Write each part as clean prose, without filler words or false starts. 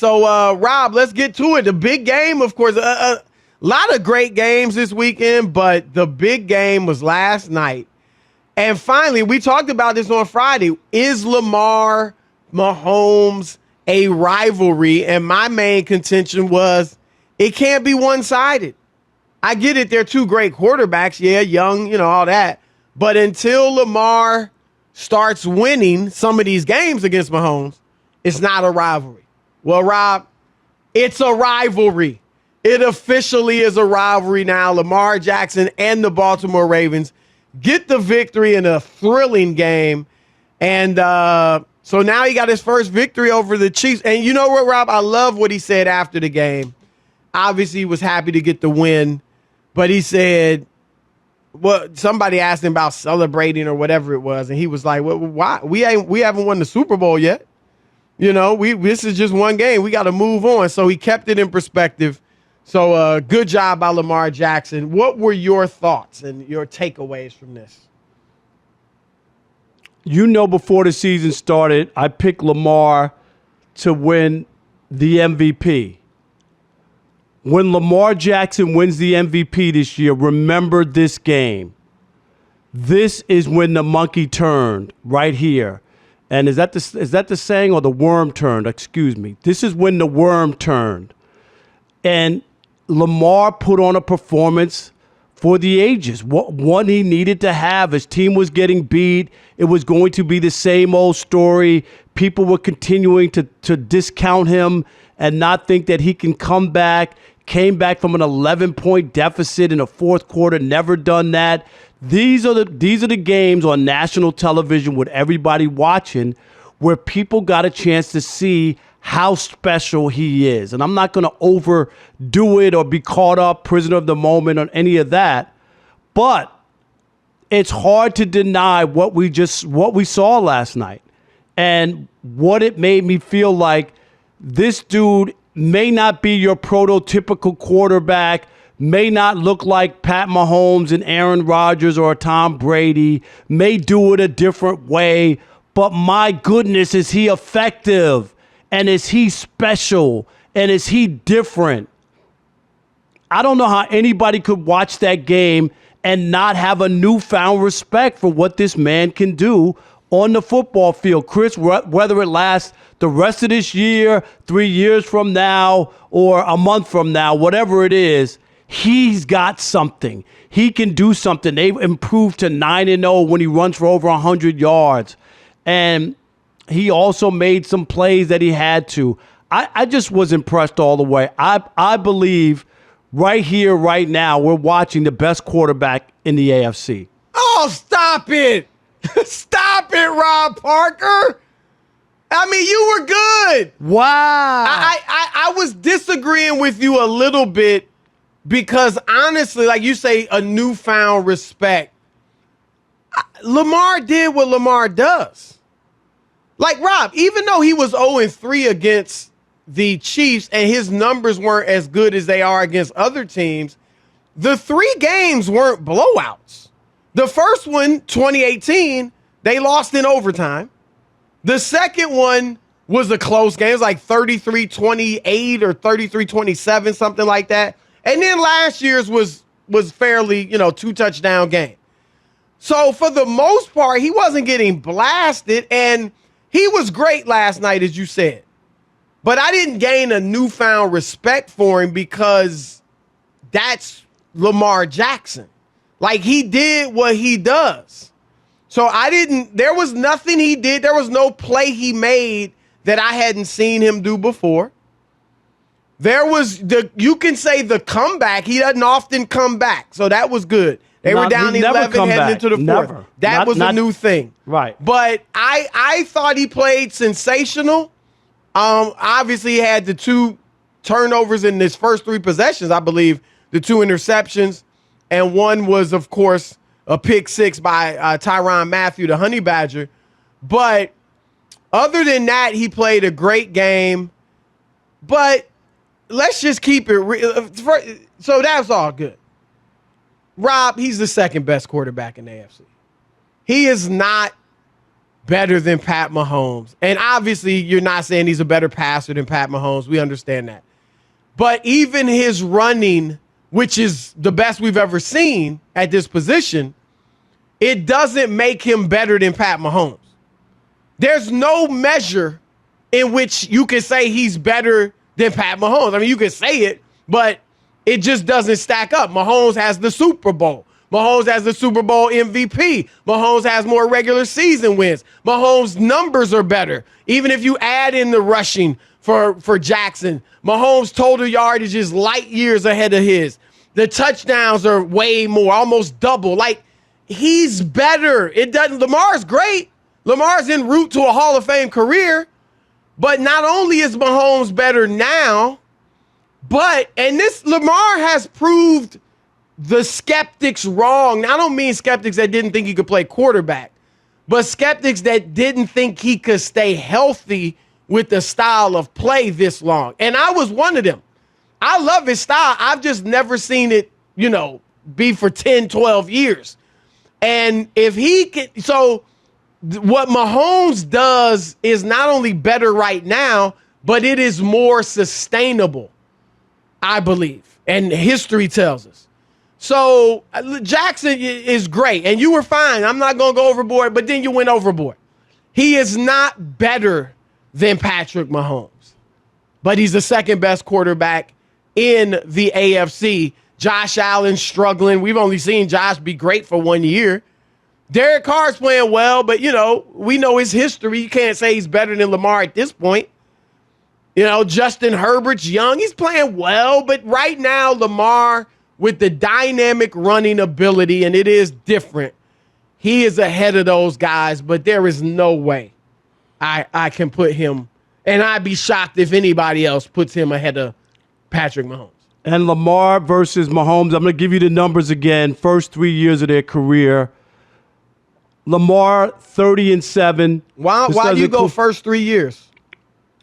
So, Rob, let's get to it. The big game, of course, a lot of great games this weekend, but the big game was last night. And finally, we talked about this on Friday. Is Lamar Mahomes a rivalry? And my main contention was it can't be one-sided. I get it. They're two great quarterbacks. Yeah, young, all that. But until Lamar starts winning some of these games against Mahomes, it's not a rivalry. Well, Rob, it's a rivalry. It officially is a rivalry now. Lamar Jackson and the Baltimore Ravens get the victory in a thrilling game. And so now he got his first victory over the Chiefs. And you know what, Rob? I love what he said after the game. Obviously, he was happy to get the win. But he said, well, somebody asked him about celebrating or whatever it was. And he was like, well, why? We haven't won the Super Bowl yet. This is just one game. We got to move on. So he kept it in perspective. So good job by Lamar Jackson. What were your thoughts and your takeaways from this? Before the season started, I picked Lamar to win the MVP. When Lamar Jackson wins the MVP this year, remember this game. This is when the monkey turned right here. And is that the saying, or the worm turned? Excuse me. This is when the worm turned. And Lamar put on a performance for the ages. One he needed to have. His team was getting beat. It was going to be the same old story. People were continuing to discount him and not think that he can come back. Came back from an 11-point deficit in the fourth quarter. Never done that. These are the games on national television with everybody watching where people got a chance to see how special he is. And I'm not going to overdo it or be caught up, prisoner of the moment, on any of that. But it's hard to deny what we saw last night and what it made me feel like. This dude may not be your prototypical quarterback, may not look like Pat Mahomes and Aaron Rodgers or Tom Brady, may do it a different way, but my goodness, is he effective? And is he special? And is he different? I don't know how anybody could watch that game and not have a newfound respect for what this man can do on the football field. Chris, whether it lasts the rest of this year, 3 years from now, or a month from now, whatever it is, he's got something. He can do something. They've improved to 9-0 when he runs for over 100 yards. And he also made some plays that he had to. I just was impressed all the way. I believe right here, right now, we're watching the best quarterback in the AFC. Oh, stop it. Stop it, Rob Parker. I mean, you were good. Wow. I was disagreeing with you a little bit because, honestly, like you say, a newfound respect. Lamar did what Lamar does. Like, Rob, even though he was 0-3 against the Chiefs and his numbers weren't as good as they are against other teams, the 3 games weren't blowouts. The first one, 2018, they lost in overtime. The second one was a close game. It was like 33-28 or 33-27, something like that. And then last year's was fairly, 2-touchdown game. So for the most part, he wasn't getting blasted, and he was great last night, as you said. But I didn't gain a newfound respect for him because that's Lamar Jackson. Like, he did what he does. So there was nothing he did. There was no play he made that I hadn't seen him do before. There was you can say the comeback. He doesn't often come back. So that was good. They were down 11 heading into the fourth. Never. That was a new thing. Right. But I thought he played sensational. Obviously, he had the 2 turnovers in his first 3 possessions, I believe, the 2 interceptions. And one was, of course, a pick 6 by Tyrann Mathieu, the Honey Badger. But other than that, he played a great game. But let's just keep it real. So that's all good. Rob, he's the second best quarterback in the AFC. He is not better than Pat Mahomes. And obviously, you're not saying he's a better passer than Pat Mahomes. We understand that. But even his running, which is the best we've ever seen at this position, it doesn't make him better than Pat Mahomes. There's no measure in which you can say he's better than Pat Mahomes. I mean, you can say it, but it just doesn't stack up. Mahomes has the Super Bowl. Mahomes has the Super Bowl MVP. Mahomes has more regular season wins. Mahomes' numbers are better. Even if you add in the rushing for Jackson, Mahomes' total yardage is light years ahead of his. The touchdowns are way more, almost double. Like, he's better. Lamar's great. Lamar's en route to a Hall of Fame career. But not only is Mahomes better now, and this Lamar has proved the skeptics wrong. Now, I don't mean skeptics that didn't think he could play quarterback, but skeptics that didn't think he could stay healthy with the style of play this long. And I was one of them. I love his style. I've just never seen it, be for 10, 12 years. And if he can, what Mahomes does is not only better right now, but it is more sustainable, I believe. And history tells us. So Jackson is great, and you were fine. I'm not going to go overboard, but then you went overboard. He is not better than Patrick Mahomes, but he's the second best quarterback in the AFC. Josh Allen struggling. We've only seen Josh be great for 1 year. Derek Carr's playing well, but, we know his history. You can't say he's better than Lamar at this point. Justin Herbert's young. He's playing well, but right now, Lamar, with the dynamic running ability, and it is different, he is ahead of those guys, but there is no way I can put him, and I'd be shocked if anybody else puts him ahead of Patrick Mahomes. And Lamar versus Mahomes, I'm going to give you the numbers again. First 3 years of their career. Lamar, 30-7. Why do you go first 3 years?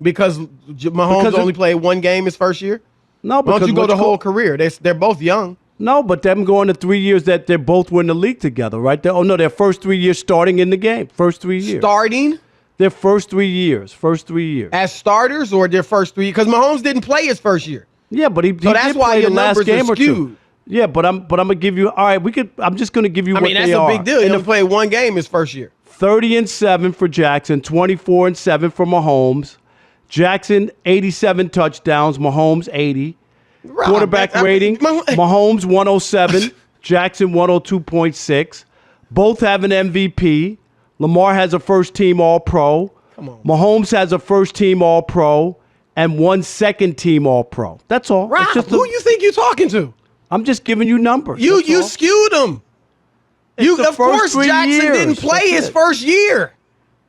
Because Mahomes only played one game his first year? No, because why don't you go the whole career? They're both young. No, but them going to 3 years that they both were in the league together, right? Their first 3 years starting in the game. First 3 years. Starting? Their first 3 years. First 3 years. As starters or their first 3 years? Because Mahomes didn't play his first year. Yeah, but he that's did why play your the last numbers game are or two. skewed. Yeah, but I'm gonna give you. All right, I'm just gonna give you what they are. That's a big deal. He only played one game his first year. 30-7 for Jackson, 24-7 for Mahomes. Jackson 87 touchdowns, Mahomes 80. Rob, Quarterback rating: Mahomes 107, Jackson 102.6. Both have an MVP. Lamar has a first-team All-Pro. Come on, Mahomes has a first-team All-Pro and one second-team All-Pro. That's all. Rob, who you think you're talking to? I'm just giving you numbers. You skewed them. Of course, Jackson didn't play his first year.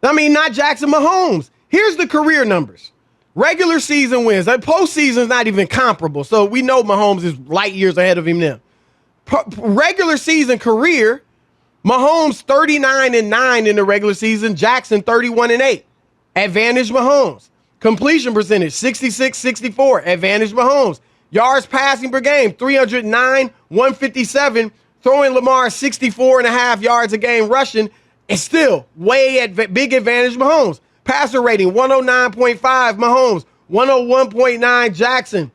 I mean, not Jackson, Mahomes. Here's the career numbers. Regular season wins. Postseason is not even comparable. So we know Mahomes is light years ahead of him now. Regular season career, Mahomes 39-9 in the regular season. Jackson 31-8. Advantage Mahomes. Completion percentage 66-64. Advantage Mahomes. Yards passing per game 309, 157. Throwing Lamar 64.5 yards a game rushing is still way at big advantage Mahomes. Passer rating 109.5 Mahomes, 101.9 Jackson.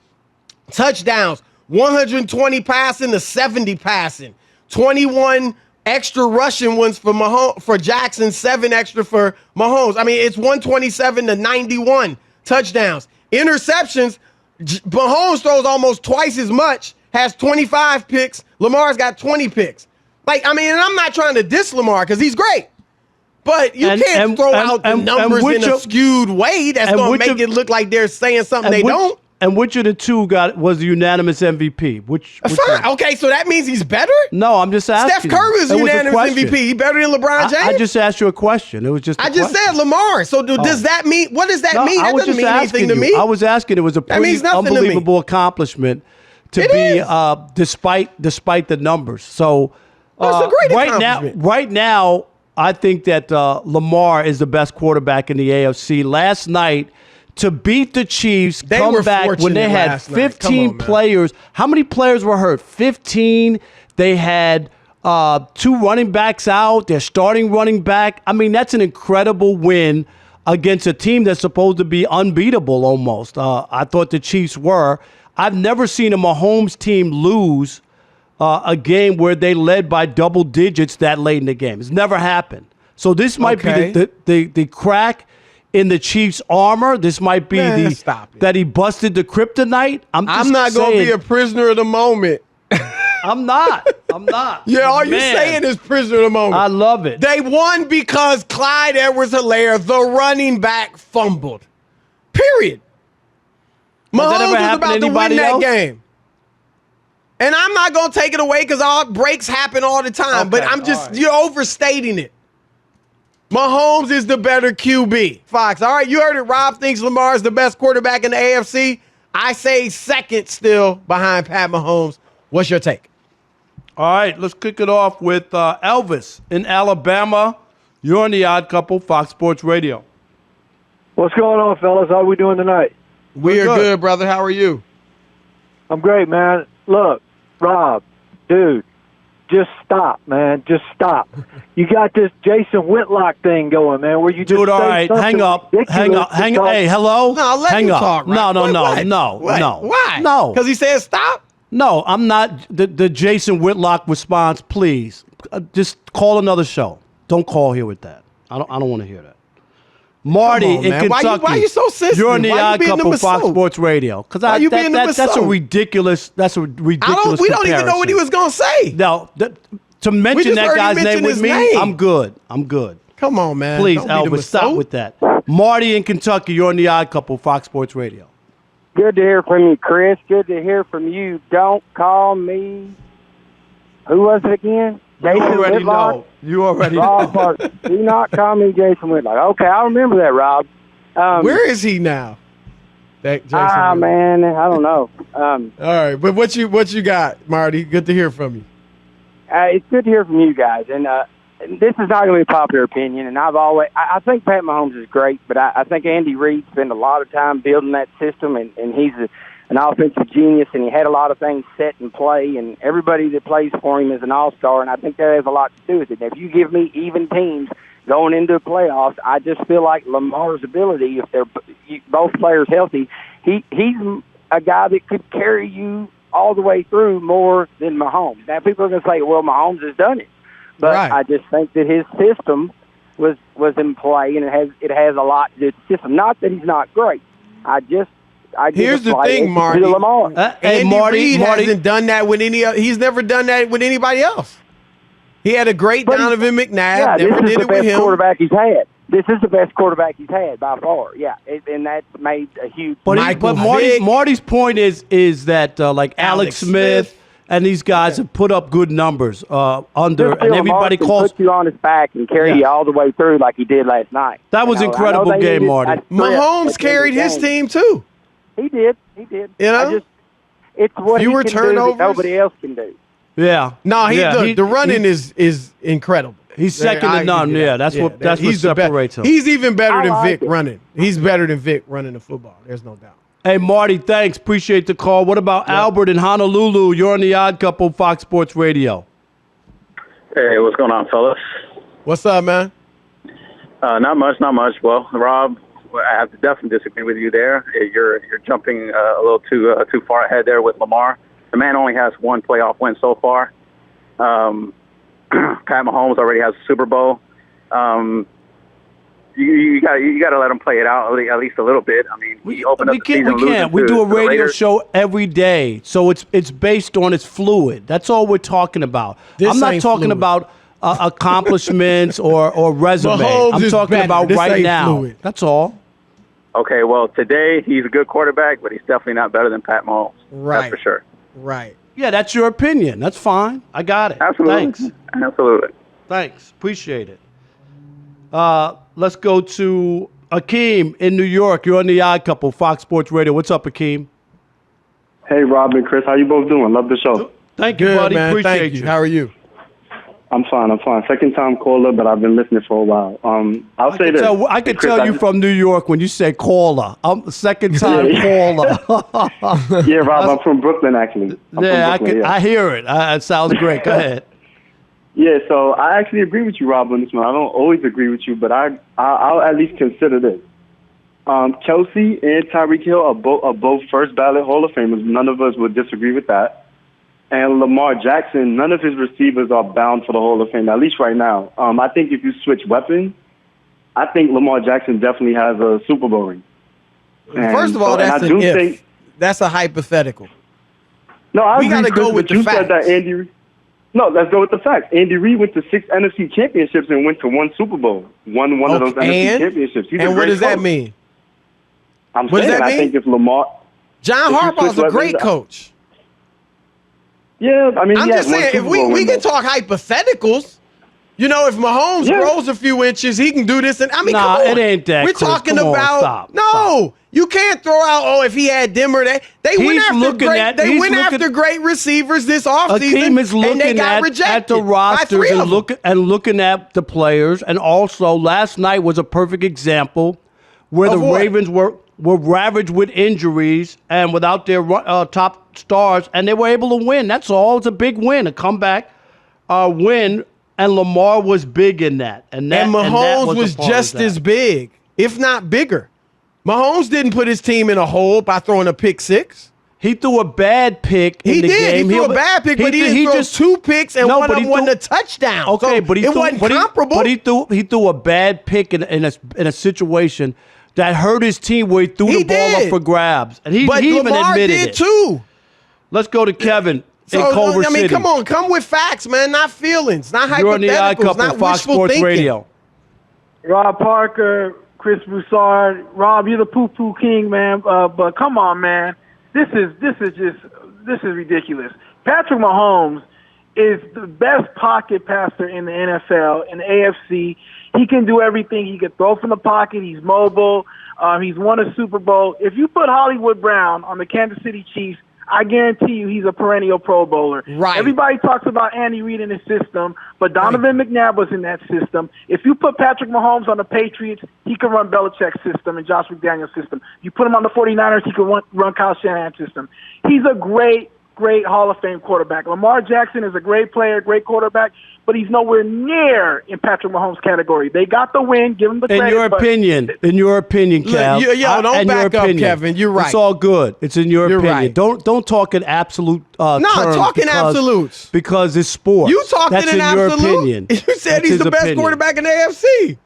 Touchdowns 120 passing to 70 passing. 21 extra rushing ones for Jackson, 7 extra for Mahomes. I mean, it's 127-91 touchdowns. Interceptions, Mahomes throws almost twice as much, has 25 picks. Lamar's got 20 picks. And I'm not trying to diss Lamar because he's great. But you can't throw out the numbers in a skewed way that's going to make it look like they're saying something they don't. And which of the two was the unanimous MVP? Which fine. Okay, so that means he's better? No, I'm just asking. Steph Curry is unanimous MVP. He better than LeBron James? I just asked you a question. It was just I just said Lamar. So does that mean, what does that mean? That doesn't mean anything to me. I was asking. It was a pretty unbelievable accomplishment to be despite the numbers. So it's a great accomplishment. Right now, I think that Lamar is the best quarterback in the AFC. Last night, to beat the Chiefs, come back when they had 15 players. How many players were hurt? 15. They had 2 running backs out, their starting running back. I mean, that's an incredible win against a team that's supposed to be unbeatable almost. I thought the Chiefs were. I've never seen a Mahomes team lose a game where they led by double digits that late in the game. It's never happened. So this might be the crack in the Chiefs' armor. This might be that he busted the kryptonite. I'm not going to be a prisoner of the moment. I'm not. Yeah, all you're saying is prisoner of the moment. I love it. They won because Clyde Edwards-Helaire, the running back, fumbled. Period. Mahomes was about to win that game. And I'm not going to take it away because all breaks happen all the time. Okay, but I'm just, you're overstating it. Mahomes is the better QB. Fox, all right, you heard it. Rob thinks Lamar is the best quarterback in the AFC. I say second still behind Pat Mahomes. What's your take? All right, let's kick it off with Elvis in Alabama. You're on The Odd Couple, Fox Sports Radio. What's going on, fellas? How are we doing tonight? We're good, brother. How are you? I'm great, man. Look, Rob, dude, just stop, man. Just stop. You got this Jason Whitlock thing going, man, where you just all right, hang up. Hang up. Hey, hello? No, let him talk. Right? No. Why? No. Because he said stop? No, I'm not. The Jason Whitlock response, please. Just call another show. Don't call here with that. I don't want to hear that. Marty in Kentucky. Why are you so sensitive? You're on The Odd Couple, Fox Sports Radio. Because that's a ridiculous. That's a ridiculous. We don't even know what he was gonna say. No, to mention that guy's name with me, I'm good. Come on, man. Please, Elvis, stop with that. Marty in Kentucky. You're on The Odd Couple, Fox Sports Radio. Good to hear from you, Chris. Good to hear from you. Don't call me. Who was it again? Jason Whitlock? You already Rob know. Parker. Do not call me Jason Whitlock. Okay, I remember that, Rob. Where is he now? Jason man, I don't know. All right, but what you got, Marty? Good to hear from you. It's good to hear from you guys. And this is not going to be a popular opinion. And I think Pat Mahomes is great, but I think Andy Reid spent a lot of time building that system, and he's an offensive genius, and he had a lot of things set in play, and everybody that plays for him is an all-star, and I think that has a lot to do with it. If you give me even teams going into the playoffs, I just feel like Lamar's ability, if they're both players healthy, he's a guy that could carry you all the way through more than Mahomes. Now, people are going to say, well, Mahomes has done it. But I just think that his system was in play, and it has a lot to do with the system. Not that he's not great. Here's the thing, Marty. Andy Reid hasn't done that with he's never done that with anybody else. He had a great Donovan McNabb. Yeah, never did it with him. Quarterback he's had. This is the best quarterback he's had by far. Yeah, and that's made a huge. But Marty's point is that like Alex Smith and these guys have put up good numbers under, and everybody calls. Put you on his back and carry you all the way through like he did last night. That was an incredible game, Marty. Mahomes carried his team too. He did. You know, it's what fewer he can turnovers. do that nobody else can do. Yeah. No, the running is incredible. He's second to none. Yeah, that's what separates him. He's even better than Vic running. He's better than Vic running the football. There's no doubt. Hey, Marty, thanks. Appreciate the call. What about Albert in Honolulu? You're on The Odd Couple, Fox Sports Radio. Hey, what's going on, fellas? What's up, man? Not much. Well, Rob, I have to definitely disagree with you there. You're jumping a little too far ahead there with Lamar. The man only has one playoff win so far. Pat Mahomes already has a Super Bowl. You got to let him play it out at least a little bit. I mean, we can't. We do a radio show every day, so it's based on it's fluid. That's all we're talking about. I'm not talking about accomplishments or resume. I'm talking about right now. Fluid. That's all. Okay, well, today he's a good quarterback, but he's definitely not better than Pat Mahomes. Right. That's for sure. Right. Yeah, that's your opinion. That's fine. I got it. Absolutely. Thanks. Absolutely. Thanks. Appreciate it. Let's go to Akeem in New York. You're on The Odd Couple, Fox Sports Radio. What's up, Akeem? Hey, Rob and Chris. How you both doing? Love the show. Thank you, buddy. Man. Appreciate Thank you. How are you? I'm fine. Second time caller, but I've been listening for a while. I'll say this. I can tell you from New York when you say caller. I'm a second time caller. Yeah, Rob, I'm from Brooklyn, actually. I hear it. It sounds great. Go ahead. Yeah, so I actually agree with you, Rob, on this one. I don't always agree with you, but I'll at least consider this. Kelsey and Tyreek Hill are both first ballot Hall of Famers. None of us would disagree with that. And Lamar Jackson, none of his receivers are bound for the Hall of Fame, at least right now. I think if you switch weapons, I think Lamar Jackson definitely has a Super Bowl ring. First of all, that's an if. That's a hypothetical. No, I agree, got to go with the facts. You said that Andy Reid. No, let's go with the facts. Andy Reid went to 6 NFC championships and went to 1 Super Bowl. Won one of those NFC championships. And what does that mean? I'm saying I think if Lamar... John Harbaugh's a great coach. Yeah, I mean, I'm just saying, if we can talk hypotheticals, if Mahomes grows a few inches, he can do this. And I mean, come on. It ain't that. We're talking about stop. You can't throw out. If he had them or that. They went after great receivers this offseason. A team is looking and they got rejected at the rosters and looking at the players. And also, last night was a perfect example where the Ravens were ravaged with injuries and without their top stars, and they were able to win. That's all. It's a big win, a comeback win, and Lamar was big in that. And Mahomes was just as big, if not bigger. Mahomes didn't put his team in a hole by throwing a pick six. He threw a bad pick in the game. He threw a bad pick, but he didn't throw 2 picks and one of them wasn't a touchdown. Okay, but it wasn't comparable. But he threw a bad pick in a situation that hurt his team where he threw the ball up for grabs. And he even Lamar admitted did it. too. Let's go to Kevin in Culver City. Come on. Come with facts, man, not feelings, not hypotheticals, You're on the Odd Couple, Fox Sports thinking. Radio. Rob Parker, Chris Broussard. Rob, you're the poo-poo king, man. But come on, man. This is ridiculous. Patrick Mahomes is the best pocket passer in the NFL, in the AFC. He can do everything. He can throw from the pocket. He's mobile. He's won a Super Bowl. If you put Hollywood Brown on the Kansas City Chiefs, I guarantee you he's a perennial Pro Bowler. Right. Everybody talks about Andy Reid in his system, but Donovan McNabb was in that system. If you put Patrick Mahomes on the Patriots, he can run Belichick's system and Josh McDaniels' system. You put him on the 49ers, he can run Kyle Shanahan's system. He's a great Hall of Fame quarterback. Lamar Jackson is a great player, great quarterback, but he's nowhere near in Patrick Mahomes' category. They got the win. Give him the credit. In your opinion, Kev. Don't back up, Kevin. You're right. It's all good. It's in your opinion. Right. Don't talk in absolute terms. Talking absolutes. Because it's sports. You talking in absolute. Your opinion. You said he's the best quarterback in the AFC.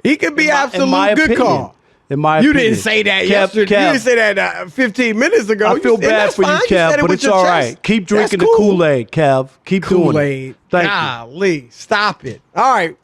He could be absolute good call. In my opinion. You didn't say that yesterday. You didn't say that 15 minutes ago. I feel bad for you, Kev, but it's all right. Keep drinking the Kool-Aid, Kev. Keep doing it. Kool-Aid. Golly, stop it. All right.